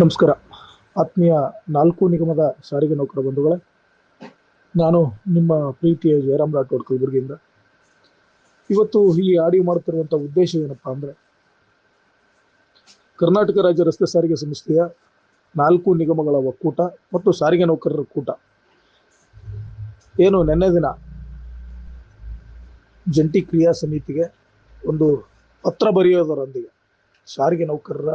ನಮಸ್ಕಾರ. ಆತ್ಮೀಯ ನಾಲ್ಕು ನಿಗಮದ ಸಾರಿಗೆ ನೌಕರ ಬಂಧುಗಳೇ, ನಾನು ನಿಮ್ಮ ಪ್ರೀತಿಯ ಜಯರಾಮ್ ರಾಠೋಡ್ ಕಲಬುರಗಿಯಿಂದ. ಇವತ್ತು ಈ ಆಡಿಯೋ ಮಾಡುತ್ತಿರುವಂಥ ಉದ್ದೇಶ ಏನಪ್ಪ ಅಂದರೆ, ಕರ್ನಾಟಕ ರಾಜ್ಯ ರಸ್ತೆ ಸಾರಿಗೆ ಸಂಸ್ಥೆಯ 4 ನಿಗಮಗಳ ಒಕ್ಕೂಟ ಮತ್ತು ಸಾರಿಗೆ ನೌಕರರ ಕೂಟ ಏನು ನಿನ್ನೆ ದಿನ ಜಂಟಿ ಕ್ರಿಯಾ ಸಮಿತಿಗೆ ಒಂದು ಪತ್ರ ಬರೆಯೋದರೊಂದಿಗೆ ಸಾರಿಗೆ ನೌಕರರ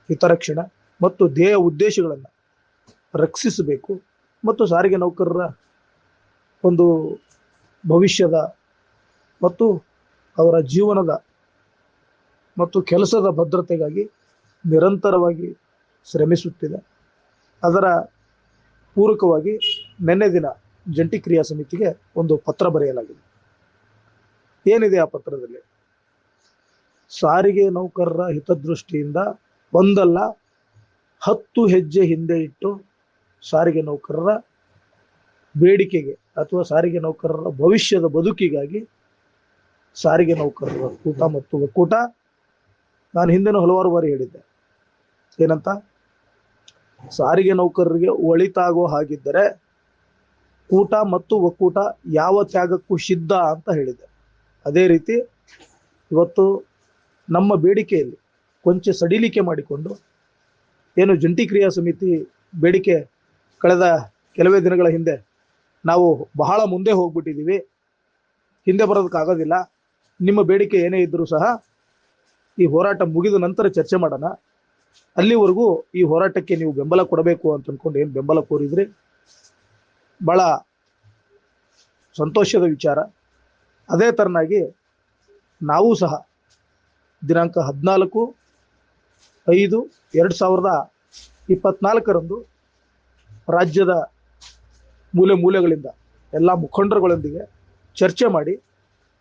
ಹಿತರಕ್ಷಣೆ ಮತ್ತು ಧ್ಯೇಯ ಉದ್ದೇಶಗಳನ್ನು ರಕ್ಷಿಸಬೇಕು ಮತ್ತು ಸಾರಿಗೆ ನೌಕರರ ಒಂದು ಭವಿಷ್ಯದ ಮತ್ತು ಅವರ ಜೀವನದ ಮತ್ತು ಕೆಲಸದ ಭದ್ರತೆಗಾಗಿ ನಿರಂತರವಾಗಿ ಶ್ರಮಿಸುತ್ತಿದೆ. ಅದರ ಪೂರಕವಾಗಿ ನಿನ್ನೆ ದಿನ ಜಂಟಿ ಕ್ರಿಯಾ ಸಮಿತಿಗೆ ಒಂದು ಪತ್ರ ಬರೆಯಲಾಗಿದೆ. ಏನಿದೆ ಆ ಪತ್ರದಲ್ಲಿ? ಸಾರಿಗೆ ನೌಕರರ ಹಿತದೃಷ್ಟಿಯಿಂದ ಒಂದಲ್ಲ 10 ಹೆಜ್ಜೆ ಹಿಂದೆ ಇಟ್ಟು ಸಾರಿಗೆ ನೌಕರರ ಬೇಡಿಕೆಗೆ ಅಥವಾ ಸಾರಿಗೆ ನೌಕರರ ಭವಿಷ್ಯದ ಬದುಕಿಗಾಗಿ ಸಾರಿಗೆ ನೌಕರರ ಕೂಟ ಮತ್ತು ಒಕ್ಕೂಟ, ನಾನು ಹಿಂದಿನ ಹಲವಾರು ಬಾರಿ ಹೇಳಿದ್ದೆ, ಏನಂತ, ಸಾರಿಗೆ ನೌಕರರಿಗೆ ಒಳಿತಾಗೋ ಹಾಗಿದ್ದರೆ ಕೂಟ ಮತ್ತು ಒಕ್ಕೂಟ ಯಾವ ತ್ಯಾಗಕ್ಕೂ ಸಿದ್ಧ ಅಂತ ಹೇಳಿದ್ದೆ. ಅದೇ ರೀತಿ ಇವತ್ತು ನಮ್ಮ ಬೇಡಿಕೆಯಲ್ಲಿ ಕೊಂಚ ಸಡಿಲಿಕೆ ಮಾಡಿಕೊಂಡು ಏನು ಜಂಟಿ ಕ್ರಿಯಾ ಸಮಿತಿ ಬೇಡಿಕೆ ಕಳೆದ ಕೆಲವೇ ದಿನಗಳ ಹಿಂದೆ ನಾವು ಬಹಳ ಮುಂದೆ ಹೋಗ್ಬಿಟ್ಟಿದ್ದೀವಿ, ಹಿಂದೆ ಬರೋದಕ್ಕಾಗೋದಿಲ್ಲ, ನಿಮ್ಮ ಬೇಡಿಕೆ ಏನೇ ಇದ್ದರೂ ಸಹ ಈ ಹೋರಾಟ ಮುಗಿದ ನಂತರ ಚರ್ಚೆ ಮಾಡೋಣ, ಅಲ್ಲಿವರೆಗೂ ಈ ಹೋರಾಟಕ್ಕೆ ನೀವು ಬೆಂಬಲ ಕೊಡಬೇಕು ಅಂತ ಅಂದ್ಕೊಂಡು ಏನು ಬೆಂಬಲ ಕೋರಿದ್ರಿ, ಭಾಳ ಸಂತೋಷದ ವಿಚಾರ. ಅದೇ ಥರನಾಗಿ ನಾವು ಸಹ ದಿನಾಂಕ 14/5/2024 ರಾಜ್ಯದ ಮೂಲೆ ಮೂಲೆಗಳಿಂದ ಎಲ್ಲ ಮುಖಂಡರುಗಳೊಂದಿಗೆ ಚರ್ಚೆ ಮಾಡಿ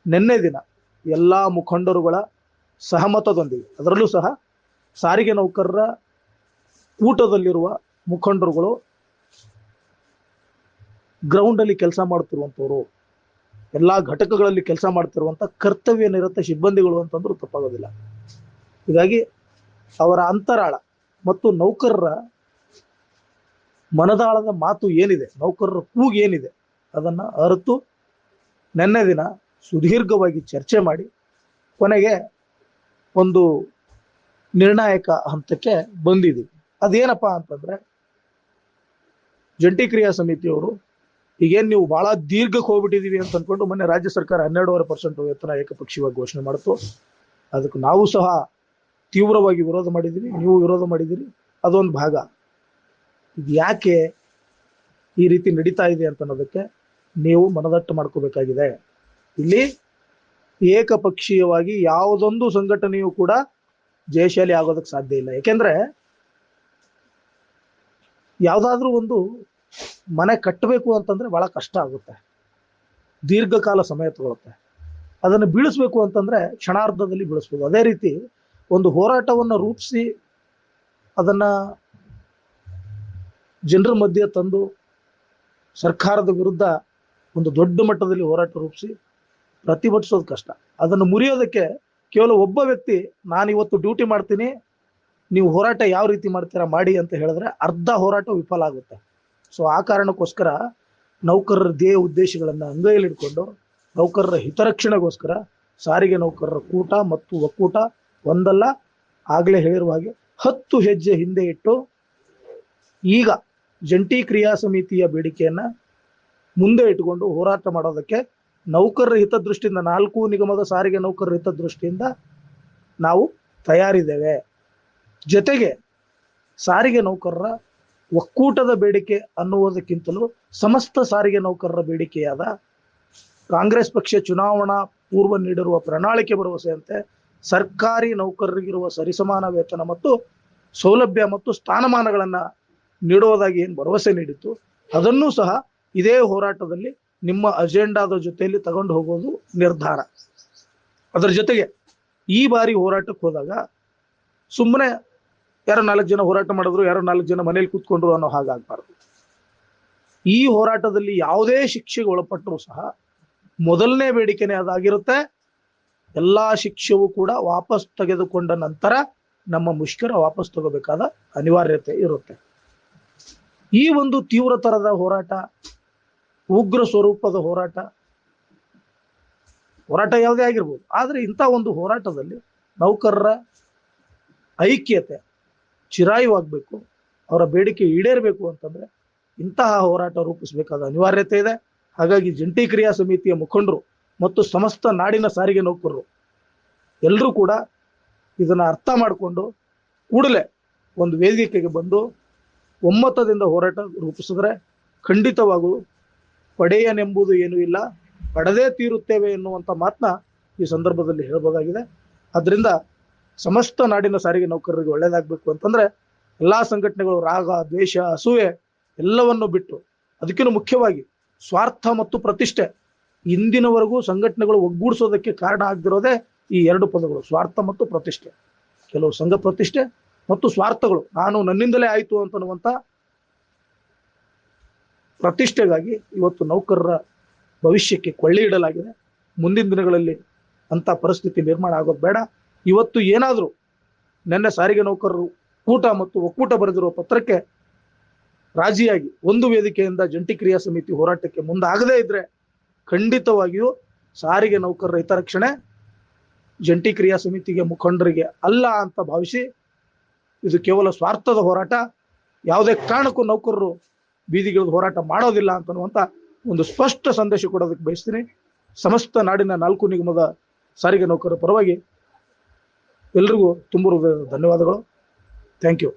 ನಿನ್ನೆ ದಿನ ಎಲ್ಲ ಮುಖಂಡರುಗಳ ಸಹಮತದೊಂದಿಗೆ, ಅದರಲ್ಲೂ ಸಹ ಸಾರಿಗೆ ನೌಕರರ ಕೂಟದಲ್ಲಿರುವ ಮುಖಂಡರುಗಳು ಗ್ರೌಂಡಲ್ಲಿ ಕೆಲಸ ಮಾಡ್ತಿರುವಂಥವ್ರು, ಎಲ್ಲ ಘಟಕಗಳಲ್ಲಿ ಕೆಲಸ ಮಾಡ್ತಿರುವಂಥ ಕರ್ತವ್ಯ ನಿರತ ಸಿಬ್ಬಂದಿಗಳು ಅಂತಂದ್ರೂ ತಪ್ಪಾಗೋದಿಲ್ಲ. ಹೀಗಾಗಿ ಅವರ ಅಂತರಾಳ ಮತ್ತು ನೌಕರರ ಮನದಾಳದ ಮಾತು ಏನಿದೆ, ನೌಕರರ ಕೂಗು ಏನಿದೆ, ಅದನ್ನು ಅರಿತು ನಿನ್ನೆ ದಿನ ಸುದೀರ್ಘವಾಗಿ ಚರ್ಚೆ ಮಾಡಿ ಕೊನೆಗೆ ಒಂದು ನಿರ್ಣಾಯಕ ಹಂತಕ್ಕೆ ಬಂದಿದ್ದೀವಿ. ಅದೇನಪ್ಪ ಅಂತಂದರೆ, ಜಂಟಿ ಕ್ರಿಯಾ ಸಮಿತಿಯವರು ಈಗೇನು ನೀವು ಭಾಳ ದೀರ್ಘಕ್ಕೆ ಹೋಗ್ಬಿಟ್ಟಿದ್ದೀವಿ ಅಂತ ಅಂದ್ಕೊಂಡು ಮೊನ್ನೆ ರಾಜ್ಯ ಸರ್ಕಾರ 12.5% ವೇತನ ಏಕಪಕ್ಷೀಯವಾಗಿ ಘೋಷಣೆ ಮಾಡಿತು. ಅದಕ್ಕೆ ನಾವು ಸಹ ತೀವ್ರವಾಗಿ ವಿರೋಧ ಮಾಡಿದ್ದೀವಿ, ನೀವು ವಿರೋಧ ಮಾಡಿದ್ದೀರಿ, ಅದೊಂದು ಭಾಗ. ಇದು ಯಾಕೆ ಈ ರೀತಿ ನಡೀತಾ ಇದೆ ಅಂತ ಅನ್ನೋದಕ್ಕೆ ನೀವು ಮನದಟ್ಟು ಮಾಡ್ಕೋಬೇಕಾಗಿದೆ. ಇಲ್ಲಿ ಏಕಪಕ್ಷೀಯವಾಗಿ ಯಾವುದೊಂದು ಸಂಘಟನೆಯೂ ಕೂಡ ಜಯಶಾಲಿ ಆಗೋದಕ್ಕೆ ಸಾಧ್ಯ ಇಲ್ಲ. ಯಾಕೆಂದ್ರೆ ಯಾವುದಾದ್ರೂ ಒಂದು ಮನೆ ಕಟ್ಟಬೇಕು ಅಂತಂದ್ರೆ ಬಹಳ ಕಷ್ಟ ಆಗುತ್ತೆ, ದೀರ್ಘಕಾಲ ಸಮಯ ತಗೊಳುತ್ತೆ. ಅದನ್ನು ಬೀಳಿಸ್ಬೇಕು ಅಂತಂದ್ರೆ ಕ್ಷಣಾರ್ಧದಲ್ಲಿ ಬೀಳಿಸ್ಬೋದು. ಅದೇ ರೀತಿ ಒಂದು ಹೋರಾಟವನ್ನು ರೂಪಿಸಿ ಅದನ್ನ ಜನರ ಮಧ್ಯೆ ತಂದು ಸರ್ಕಾರದ ವಿರುದ್ಧ ಒಂದು ದೊಡ್ಡ ಮಟ್ಟದಲ್ಲಿ ಹೋರಾಟ ರೂಪಿಸಿ ಪ್ರತಿಭಟಿಸೋದು ಕಷ್ಟ. ಅದನ್ನು ಮುರಿಯೋದಕ್ಕೆ ಕೇವಲ ಒಬ್ಬ ವ್ಯಕ್ತಿ, ನಾನು ಇವತ್ತು ಡ್ಯೂಟಿ ಮಾಡ್ತೀನಿ, ನೀವು ಹೋರಾಟ ಯಾವ ರೀತಿ ಮಾಡ್ತೀರಾ ಮಾಡಿ ಅಂತ ಹೇಳಿದ್ರೆ ಅರ್ಧ ಹೋರಾಟ ವಿಫಲ ಆಗುತ್ತೆ. ಸೊ ಆ ಕಾರಣಕ್ಕೋಸ್ಕರ ನೌಕರರ ಧ್ಯೇಯ ಉದ್ದೇಶಗಳನ್ನು ಅಂಗೈಯಲ್ಲಿಟ್ಕೊಂಡು ನೌಕರರ ಹಿತರಕ್ಷಣೆಗೋಸ್ಕರ ಸಾರಿಗೆ ನೌಕರರ ಕೂಟ ಮತ್ತು ಒಕ್ಕೂಟ ಒಂದಲ್ಲ, ಆಗಲೇ ಹೇಳಿರುವ ಹಾಗೆ 10 ಹೆಜ್ಜೆ ಹಿಂದೆ ಇಟ್ಟು ಈಗ ಜಂಟಿ ಕ್ರಿಯಾ ಸಮಿತಿಯ ಬೇಡಿಕೆಯನ್ನ ಮುಂದೆ ಇಟ್ಟುಕೊಂಡು ಹೋರಾಟ ಮಾಡೋದಕ್ಕೆ ನೌಕರರ ಹಿತದೃಷ್ಟಿಯಿಂದ, 4 ನಿಗಮದ ಸಾರಿಗೆ ನೌಕರರ ಹಿತದೃಷ್ಟಿಯಿಂದ ನಾವು ತಯಾರಿದ್ದೇವೆ. ಜೊತೆಗೆ ಸಾರಿಗೆ ನೌಕರರ ಒಕ್ಕೂಟದ ಬೇಡಿಕೆ ಅನ್ನುವುದಕ್ಕಿಂತಲೂ ಸಮಸ್ತ ಸಾರಿಗೆ ನೌಕರರ ಬೇಡಿಕೆಯಾದ ಕಾಂಗ್ರೆಸ್ ಪಕ್ಷ ಚುನಾವಣಾ ಪೂರ್ವ ನೀಡಿರುವ ಪ್ರಣಾಳಿಕೆ ಭರವಸೆಯಂತೆ ಸರ್ಕಾರಿ ನೌಕರರಿಗಿರುವ ಸರಿಸಮಾನ ವೇತನ ಮತ್ತು ಸೌಲಭ್ಯ ಮತ್ತು ಸ್ಥಾನಮಾನಗಳನ್ನು ನೀಡುವುದಾಗಿ ಏನು ಭರವಸೆ ನೀಡಿತ್ತು, ಅದನ್ನೂ ಸಹ ಇದೇ ಹೋರಾಟದಲ್ಲಿ ನಿಮ್ಮ ಅಜೆಂಡಾದ ಜೊತೆಯಲ್ಲಿ ತಗೊಂಡು ಹೋಗೋದು ನಿರ್ಧಾರ. ಅದರ ಜೊತೆಗೆ ಈ ಬಾರಿ ಹೋರಾಟಕ್ಕೆ ಹೋದಾಗ ಸುಮ್ಮನೆ ಯಾರೋ 4 ಜನ ಹೋರಾಟ ಮಾಡಿದ್ರು, ಯಾರೋ 4 ಜನ ಮನೇಲಿ ಕೂತ್ಕೊಂಡ್ರು ಅನ್ನೋ ಹಾಗಾಗಬಾರ್ದು. ಈ ಹೋರಾಟದಲ್ಲಿ ಯಾವುದೇ ಶಿಕ್ಷೆಗೆ ಒಳಪಟ್ಟರೂ ಸಹ ಮೊದಲನೇ ಬೇಡಿಕೆನೇ ಅದಾಗಿರುತ್ತೆ. ಎಲ್ಲಾ ಶಿಕ್ಷೆಯೂ ಕೂಡ ವಾಪಸ್ ತೆಗೆದುಕೊಂಡ ನಂತರ ನಮ್ಮ ಮುಷ್ಕರ ವಾಪಸ್ ತಗೋಬೇಕಾದ ಅನಿವಾರ್ಯತೆ ಇರುತ್ತೆ. ಈ ಒಂದು ತೀವ್ರತರದ ಹೋರಾಟ, ಉಗ್ರ ಸ್ವರೂಪದ ಹೋರಾಟ ಯಾವುದೇ ಆಗಿರ್ಬೋದು, ಆದ್ರೆ ಇಂಥ ಒಂದು ಹೋರಾಟದಲ್ಲಿ ನೌಕರರ ಐಕ್ಯತೆ ಚಿರಾಯುವಾಗಬೇಕು, ಅವರ ಬೇಡಿಕೆ ಈಡೇರಬೇಕು ಅಂತಂದ್ರೆ ಇಂತಹ ಹೋರಾಟ ರೂಪಿಸಬೇಕಾದ ಅನಿವಾರ್ಯತೆ ಇದೆ. ಹಾಗಾಗಿ ಜಂಟಿ ಕ್ರಿಯಾ ಸಮಿತಿಯ ಮುಖಂಡರು ಮತ್ತು ಸಮಸ್ತ ನಾಡಿನ ಸಾರಿಗೆ ನೌಕರರು ಎಲ್ಲರೂ ಕೂಡ ಇದನ್ನ ಅರ್ಥ ಮಾಡಿಕೊಂಡು ಕೂಡಲೇ ಒಂದು ವೇದಿಕೆಗೆ ಬಂದು ಒಮ್ಮತದಿಂದ ಹೋರಾಟ ರೂಪಿಸಿದ್ರೆ ಖಂಡಿತವಾಗೂ ಪಡೆಯನೆಂಬುದು ಏನೂ ಇಲ್ಲ, ಪಡೆದೇ ತೀರುತ್ತೇವೆ ಎನ್ನುವಂಥ ಮಾತನ್ನ ಈ ಸಂದರ್ಭದಲ್ಲಿ ಹೇಳಬಹುದಾಗಿದೆ. ಅದರಿಂದ ಸಮಸ್ತ ನಾಡಿನ ಸಾರಿಗೆ ನೌಕರರಿಗೆ ಒಳ್ಳೇದಾಗಬೇಕು ಅಂತಂದ್ರೆ ಎಲ್ಲಾ ಸಂಘಟನೆಗಳು ರಾಗ, ದ್ವೇಷ, ಅಸೂಯೆ ಎಲ್ಲವನ್ನು ಬಿಟ್ಟು, ಅದಕ್ಕಿಂತ ಮುಖ್ಯವಾಗಿ ಸ್ವಾರ್ಥ ಮತ್ತು ಪ್ರತಿಷ್ಠೆ, ಇಂದಿನವರೆಗೂ ಸಂಘಟನೆಗಳು ಒಗ್ಗೂಡಿಸೋದಕ್ಕೆ ಕಾರಣ ಆಗದಿರೋದೇ ಈ ಎರಡು ಪದಗಳು, ಸ್ವಾರ್ಥ ಮತ್ತು ಪ್ರತಿಷ್ಠೆ. ಕೆಲವು ಸಂಘ ಪ್ರತಿಷ್ಠೆ ಮತ್ತು ಸ್ವಾರ್ಥಗಳು, ನಾನು ನನ್ನಿಂದಲೇ ಆಯ್ತು ಅಂತನ್ನುವಂತ ಪ್ರತಿಷ್ಠೆಗಾಗಿ ಇವತ್ತು ನೌಕರರ ಭವಿಷ್ಯಕ್ಕೆ ಕೊಳ್ಳಿ ಇಡಲಾಗಿದೆ. ಮುಂದಿನ ದಿನಗಳಲ್ಲಿ ಅಂತ ಪರಿಸ್ಥಿತಿ ನಿರ್ಮಾಣ ಆಗೋದು ಬೇಡ. ಇವತ್ತು ಏನಾದರೂ ನಿನ್ನೆ ಸಾರಿಗೆ ನೌಕರರು ಕೂಟ ಮತ್ತು ಒಕ್ಕೂಟ ಬರೆದಿರುವ ಪತ್ರಕ್ಕೆ ರಾಜಿಯಾಗಿ ಒಂದು ವೇದಿಕೆಯಿಂದ ಜಂಟಿ ಕ್ರಿಯಾ ಸಮಿತಿ ಹೋರಾಟಕ್ಕೆ ಮುಂದಾಗದೇ ಇದ್ರೆ ಖಂಡಿತವಾಗಿಯೂ ಸಾರಿಗೆ ನೌಕರರ ಹಿತರಕ್ಷಣೆ ಜಂಟಿ ಕ್ರಿಯಾ ಸಮಿತಿಗೆ ಮುಖಂಡರಿಗೆ ಅಲ್ಲ ಅಂತ ಭಾವಿಸಿ, ಇದು ಕೇವಲ ಸ್ವಾರ್ಥದ ಹೋರಾಟ, ಯಾವುದೇ ಕಾರಣಕ್ಕೂ ನೌಕರರು ಬೀದಿಗಿಳಿದು ಹೋರಾಟ ಮಾಡೋದಿಲ್ಲ ಅಂತನ್ನುವಂತ ಒಂದು ಸ್ಪಷ್ಟ ಸಂದೇಶ ಕೊಡೋದಕ್ಕೆ ಬಯಸ್ತೀನಿ. ಸಮಸ್ತ ನಾಡಿನ 4 ನಿಗಮದ ಸಾರಿಗೆ ನೌಕರರ ಪರವಾಗಿ ಎಲ್ರಿಗೂ ತುಂಬ ಧನ್ಯವಾದಗಳು. Thank you.